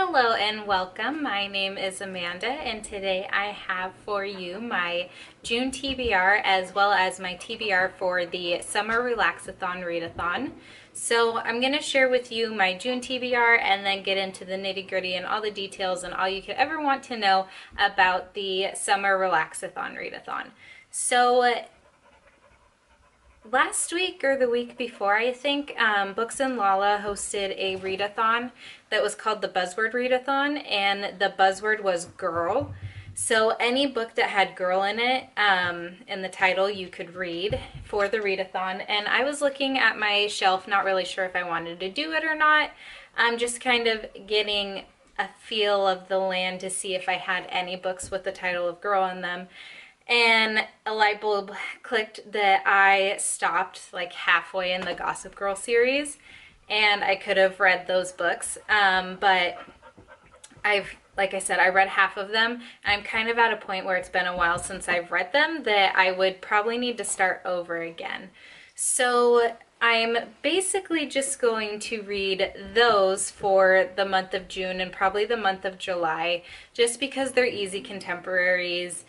Hello and welcome. My name is Amanda and today I have for you my June TBR as well as my TBR for the Summer Relaxathon Readathon. So I'm going to share with you my June TBR and then get into the nitty-gritty and all the details and all you could ever want to know about the Summer Relaxathon Readathon. So last week or the week before, I think, Books and Lala hosted a readathon that was called the Buzzword Readathon, and the buzzword was girl. So any book that had girl in it, in the title, you could read for the readathon. And I was looking at my shelf, not really sure if I wanted to do it or not. I'm just kind of getting a feel of the land to see if I had any books with the title of girl in them. And a light bulb clicked that I stopped like halfway in the Gossip Girl series, and I could have read those books, but like I said, I read half of them. I'm kind of at a point where it's been a while since I've read them that I would probably need to start over again. So I'm basically just going to read those for the month of June and probably the month of July, just because they're easy contemporaries.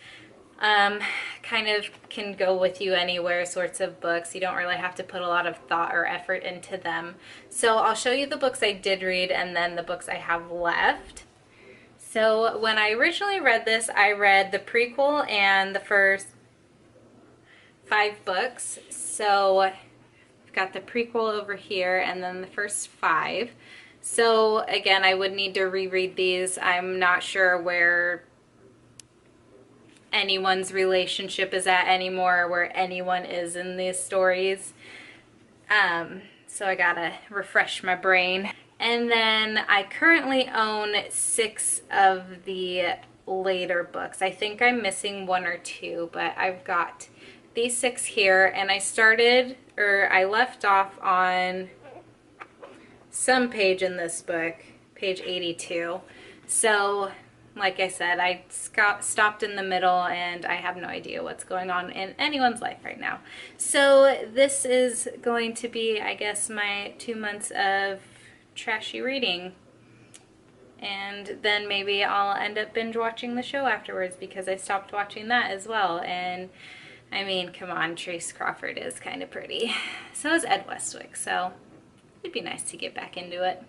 Kind of can go with you anywhere sorts of books. You don't really have to put a lot of thought or effort into them. So I'll show you the books I did read and then the books I have left. So when I originally read this, I read the prequel and the first 5 books. So I've got the prequel over here and then the first 5. So again, I would need to reread these. I'm not sure where anyone's relationship is at anymore, where anyone is in these stories. So I gotta refresh my brain. And then I currently own 6 of the later books. I think I'm missing 1 or 2, but I've got these 6 here, and I left off on some page in this book, page 82. So like I said, I stopped in the middle and I have no idea what's going on in anyone's life right now. So this is going to be, I guess, my 2 months of trashy reading. And then maybe I'll end up binge watching the show afterwards because I stopped watching that as well. And I mean, come on, Trace Crawford is kind of pretty. So is Ed Westwick, so it'd be nice to get back into it.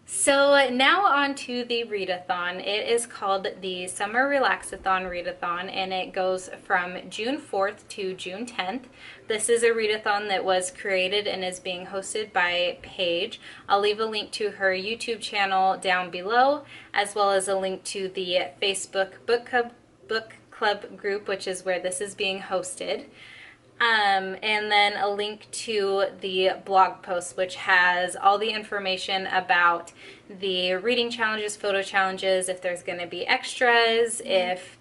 So now on to the readathon. It is called the Summer Relaxathon Readathon, and it goes from June 4th to June 10th. This is a readathon that was created and is being hosted by Paige. I'll leave a link to her YouTube channel down below, as well as a link to the Facebook book club group, which is where this is being hosted. And then a link to the blog post, which has all the information about the reading challenges, photo challenges, if there's going to be extras, if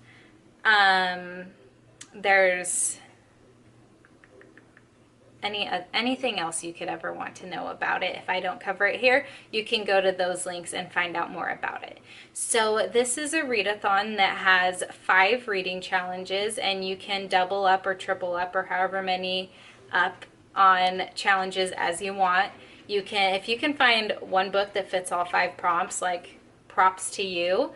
there's anything else you could ever want to know about it. If I don't cover it here, you can go to those links and find out more about it. So this is a readathon that has 5 reading challenges, and you can double up or triple up or however many up on challenges as you want. You can, if you can find one book that fits all 5 prompts, like, props to you.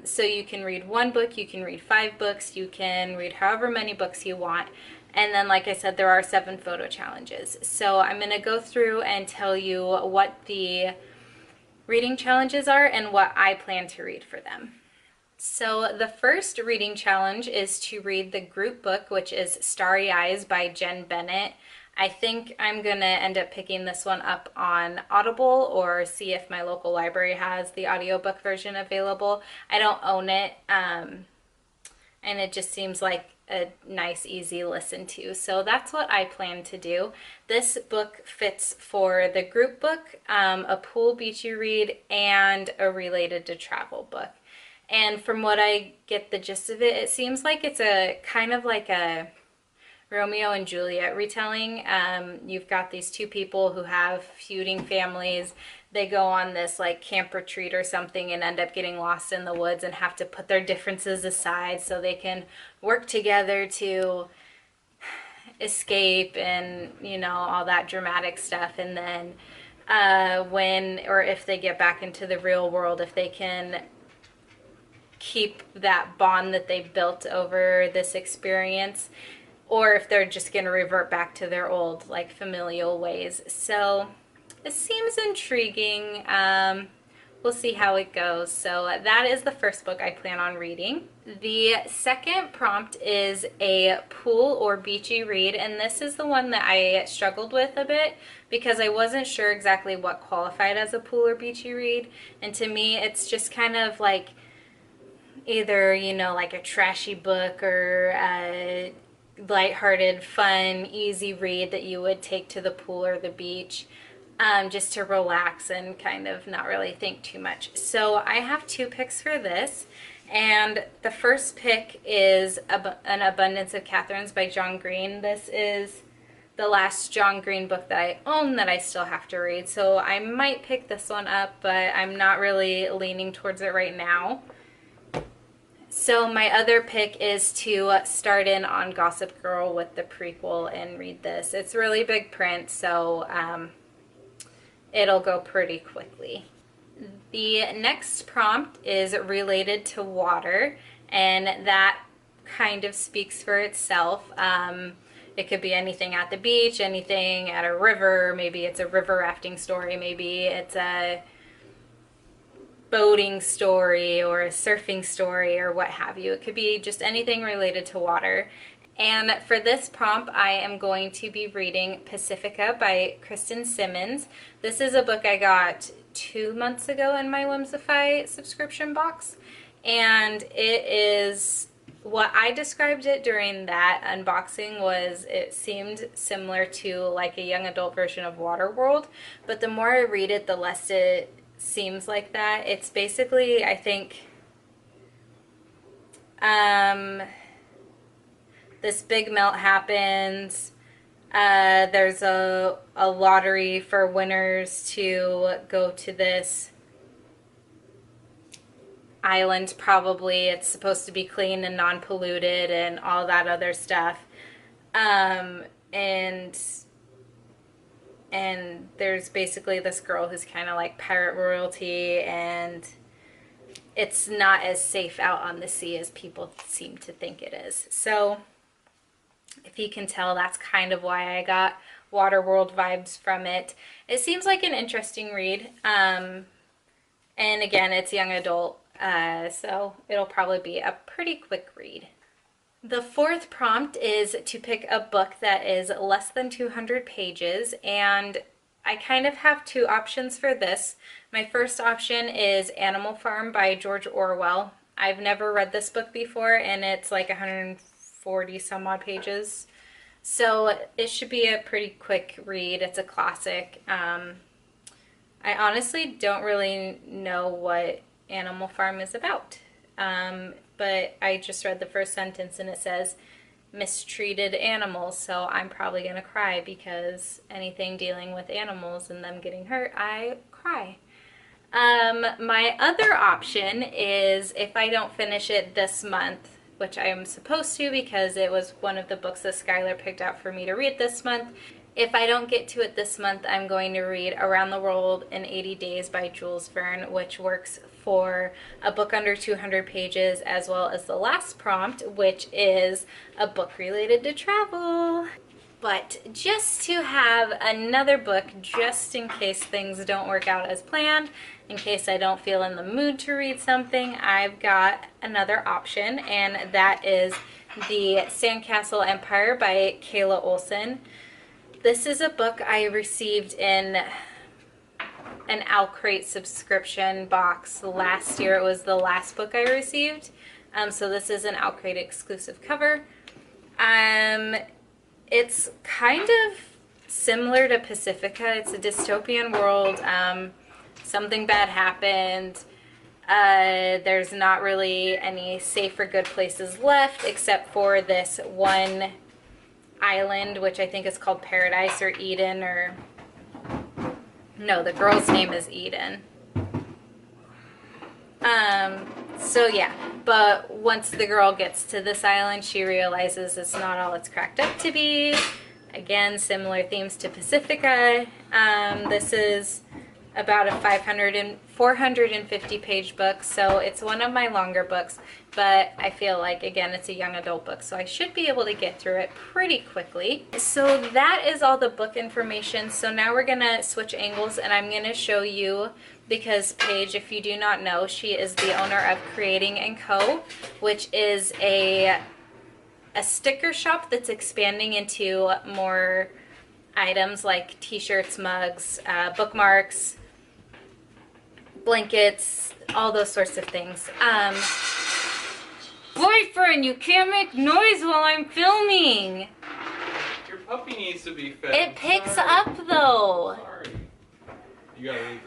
So you can read 1 book, you can read 5 books, you can read however many books you want. And then, like I said, there are 7 photo challenges. So I'm going to go through and tell you what the reading challenges are and what I plan to read for them. So the first reading challenge is to read the group book, which is Starry Eyes by Jen Bennett. I think I'm going to end up picking this one up on Audible or see if my local library has the audiobook version available. I don't own it, and it just seems like a nice, easy listen to. So that's what I plan to do. This book fits for the group book, a pool beachy read, and a related to travel book. And from what I get the gist of it, it seems like it's a kind of like a Romeo and Juliet retelling. You've got these 2 people who have feuding families. They go on this like camp retreat or something and end up getting lost in the woods and have to put their differences aside so they can work together to escape and, you know, all that dramatic stuff. And then when or if they get back into the real world, if they can keep that bond that they built over this experience, or if they're just going to revert back to their old like familial ways. So it seems intriguing. We'll see how it goes. So that is the first book I plan on reading. The second prompt is a pool or beachy read, and this is the one that I struggled with a bit because I wasn't sure exactly what qualified as a pool or beachy read. And to me, it's just kind of like either, you know, like a trashy book or a lighthearted, fun, easy read that you would take to the pool or the beach. Just to relax and kind of not really think too much. So I have two picks for this, and the first pick is An Abundance of Catherines by John Green. This is the last John Green book that I own that I still have to read, so I might pick this one up, but I'm not really leaning towards it right now. So my other pick is to start in on Gossip Girl with the prequel and read this. It's really big print, so it'll go pretty quickly. The next prompt is related to water, and that kind of speaks for itself. It could be anything at the beach, anything at a river. Maybe it's a river rafting story, maybe it's a boating story or a surfing story or what have you. It could be just anything related to water. And for this prompt, I am going to be reading Pacifica by Kristen Simmons. This is a book I got 2 months ago in my Whimsify subscription box, and it is what I described it during that unboxing was it seemed similar to like a young adult version of Waterworld, but the more I read it, the less it seems like that. It's basically, I think, this big melt happens. There's a lottery for winners to go to this island, probably. It's supposed to be clean and non-polluted and all that other stuff. And there's basically this girl who's kind of like pirate royalty, and it's not as safe out on the sea as people seem to think it is. So if you can tell, that's kind of why I got Waterworld vibes from it. It seems like an interesting read. And again, it's young adult, so it'll probably be a pretty quick read. The fourth prompt is to pick a book that is less than 200 pages, and I kind of have two options for this. My first option is Animal Farm by George Orwell. I've never read this book before, and it's like 140 some odd pages, so it should be a pretty quick read. It's a classic. I honestly don't really know what Animal Farm is about, but I just read the first sentence and it says mistreated animals, so I'm probably gonna cry because anything dealing with animals and them getting hurt, I cry. My other option is, if I don't finish it this month, which I am supposed to because it was one of the books that Skylar picked out for me to read this month, if I don't get to it this month, I'm going to read Around the World in 80 Days by Jules Verne, which works for a book under 200 pages, as well as the last prompt, which is a book related to travel. But just to have another book, just in case things don't work out as planned, in case I don't feel in the mood to read something, I've got another option, and that is The Sandcastle Empire by Kayla Olson. This is a book I received in an Crate subscription box last year. It was the last book I received. So this is an Crate exclusive cover. It's kind of similar to Pacifica. It's a dystopian world. Something bad happened. There's not really any safe or good places left except for this one island, which I think is called Paradise or Eden, or no, the girl's name is Eden. So yeah, but once the girl gets to this island, she realizes it's not all it's cracked up to be. Again, similar themes to Pacifica. This is about a 450 page book, so it's one of my longer books, but I feel like, again, it's a young adult book, so I should be able to get through it pretty quickly. So that is all the book information. So now we're gonna switch angles and I'm gonna show you, because Paige, if you do not know, she is the owner of Creating & Co., which is a sticker shop that's expanding into more items like t-shirts, mugs, bookmarks, blankets, all those sorts of things. Boyfriend, you can't make noise while I'm filming. Your puppy needs to be fed. It picks up though. Sorry. You gotta leave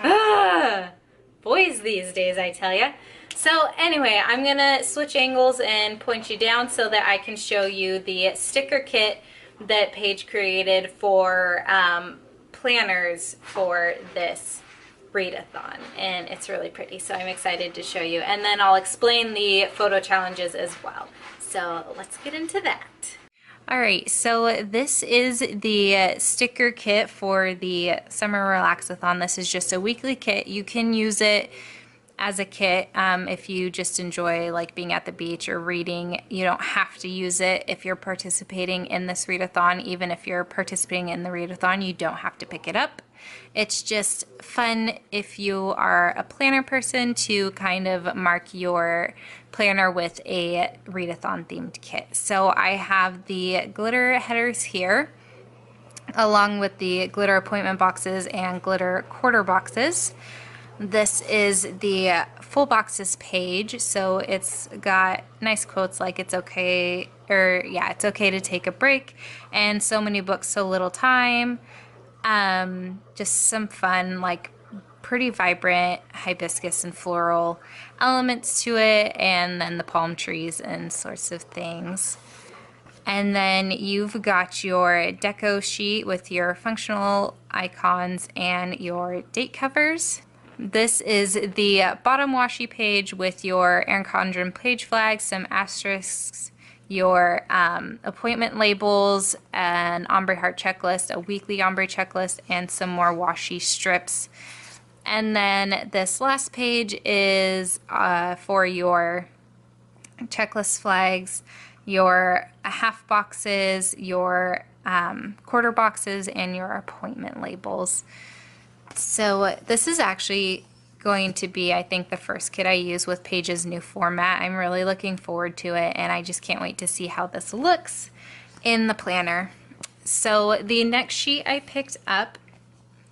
that. Boys these days, I tell ya. So anyway, I'm gonna switch angles and point you down so that I can show you the sticker kit that Paige created for planners for this readathon, and it's really pretty, so I'm excited to show you, and then I'll explain the photo challenges as well. So let's get into that. Alright, so this is the sticker kit for the Summer Relaxathon. This is just a weekly kit. You can use it as a kit if you just enjoy like being at the beach or reading. You don't have to use it if you're participating in this readathon. Even if you're participating in the readathon, you don't have to pick it up. It's just fun if you are a planner person to kind of mark your planner with a readathon themed kit. So I have the glitter headers here, along with the glitter appointment boxes and glitter quarter boxes. This is the full boxes page, so it's got nice quotes like it's okay, or yeah, it's okay to take a break, and so many books, so little time. Just some fun, like pretty vibrant hibiscus and floral elements to it, and then the palm trees and sorts of things. And then you've got your deco sheet with your functional icons and your date covers. This is the bottom washi page with your Erin Condren page flags, some asterisks, your appointment labels, an ombre heart checklist, a weekly ombre checklist, and some more washi strips. And then this last page is for your checklist flags, your half boxes, your quarter boxes, and your appointment labels. So this is actually going to be, I think, the first kit I use with Paige's new format. I'm really looking forward to it, and I just can't wait to see how this looks in the planner. So the next sheet I picked up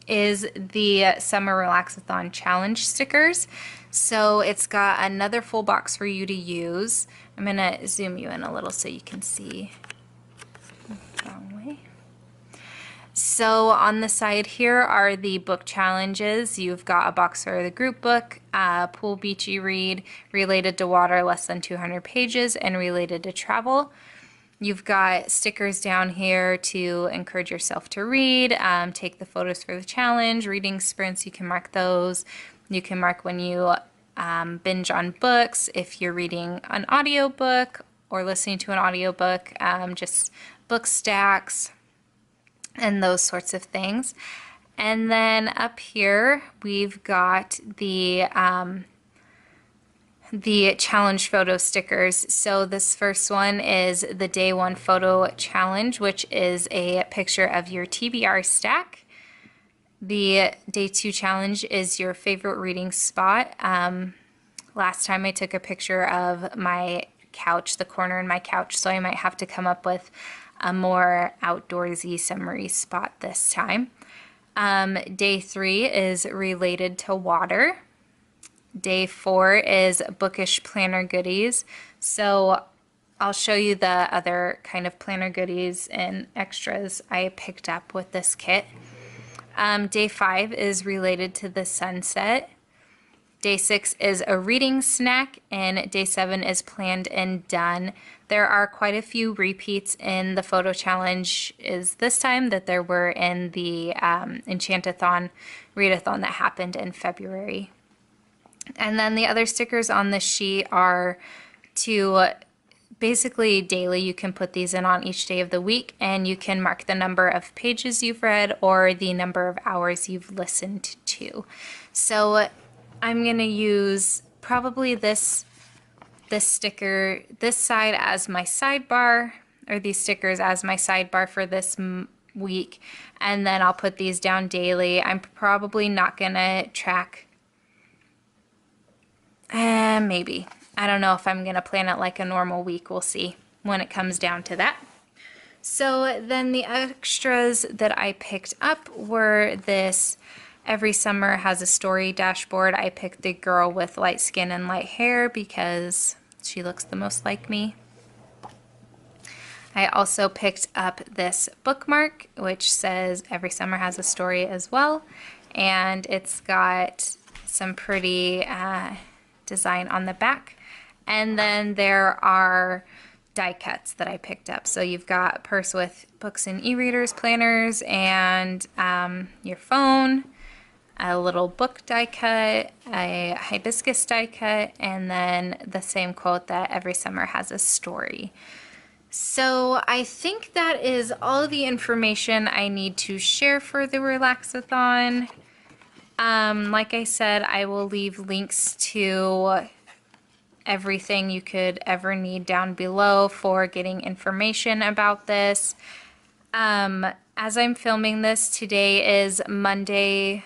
is the Summer Relaxathon Challenge stickers. So it's got another full box for you to use. I'm going to zoom you in a little so you can see. Wrong way. So on the side here are the book challenges. You've got a box for the group book, pool beachy read, related to water, less than 200 pages, and related to travel. You've got stickers down here to encourage yourself to read, take the photos for the challenge, reading sprints, you can mark those. You can mark when you binge on books, if you're reading an audiobook or listening to an audiobook, just book stacks, and those sorts of things. And then up here we've got the challenge photo stickers. So this first one is the day one photo challenge, which is a picture of your TBR stack. The day two challenge is your favorite reading spot. Last time I took a picture of my couch, the corner in my couch, so I might have to come up with a more outdoorsy, summery spot this time. Day three is related to water. Day four is bookish planner goodies. So I'll show you the other kind of planner goodies and extras I picked up with this kit. Day five is related to the sunset. Day six is a reading snack, and day seven is planned and done. There are quite a few repeats in the photo challenge is this time that there were in the Enchantathon readathon that happened in February. And then the other stickers on this sheet are to basically daily. You can put these in on each day of the week, and you can mark the number of pages you've read or the number of hours you've listened to. So I'm gonna use probably this sticker, this side as my sidebar, or these stickers as my sidebar for this week, and then I'll put these down daily. I'm probably not gonna track, maybe. I don't know if I'm gonna plan it like a normal week. We'll see when it comes down to that. So then the extras that I picked up were this Every Summer Has a Story dashboard. I picked the girl with light skin and light hair because she looks the most like me. I also picked up this bookmark, which says Every Summer Has a Story as well. And it's got some pretty design on the back. And then there are die cuts that I picked up. So you've got a purse with books and e-readers, planners, and your phone, a little book die cut, a hibiscus die cut, and then the same quote that Every Summer Has a Story. So I think that is all the information I need to share for the Relaxathon. Like I said, I will leave links to everything you could ever need down below for getting information about this. As I'm filming this, today is Monday,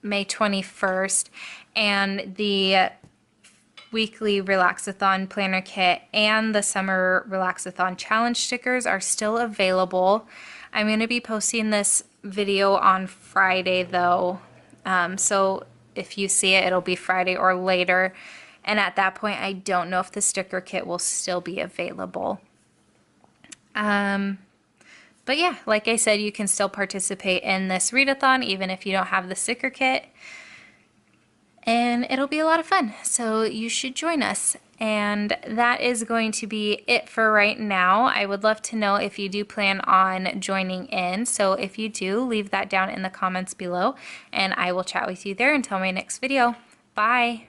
May 21st, and the weekly Relaxathon planner kit and the summer Relaxathon challenge stickers are still available. I'm going to be posting this video on Friday though, so if you see it, it'll be Friday or later, and at that point I don't know if the sticker kit will still be available. But yeah, like I said, you can still participate in this readathon even if you don't have the sticker kit. And it'll be a lot of fun, so you should join us. And that is going to be it for right now. I would love to know if you do plan on joining in. So if you do, leave that down in the comments below, and I will chat with you there until my next video. Bye!